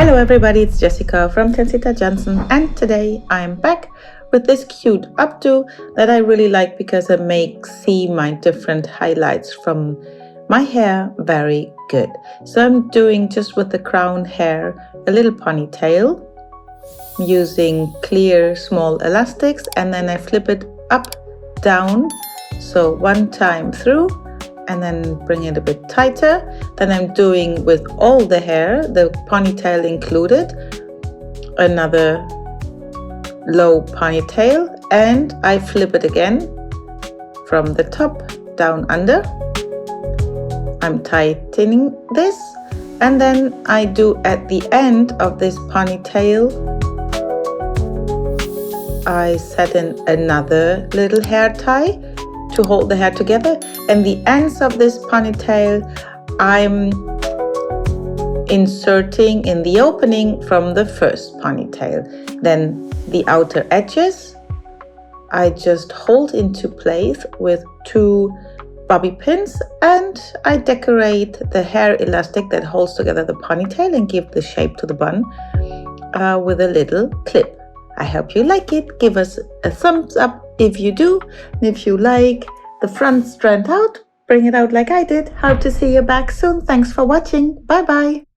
Hello everybody, it's Jessica from Tensita Johnson, and today I'm back with this cute updo that I really like because it makes see my different highlights from my hair very good. So I'm doing just with the crown hair a little ponytail using clear small elastics, and then I flip it up, down, so one time through and then bring it a bit tighter. Then I'm doing with all the hair, the ponytail included, another low ponytail, and I flip it again from the top down under. I'm tightening this, and then I do at the end of this ponytail, I set in another little hair tie to hold the hair together, and the ends of this ponytail I'm inserting in the opening from the first ponytail. Then the outer edges I just hold into place with two bobby pins, and I decorate the hair elastic that holds together the ponytail and give the shape to the bun with a little clip. I hope you like it. Give us a thumbs up if you do. And if you like the front strand out, bring it out like I did. Hope to see you back soon. Thanks for watching. Bye bye.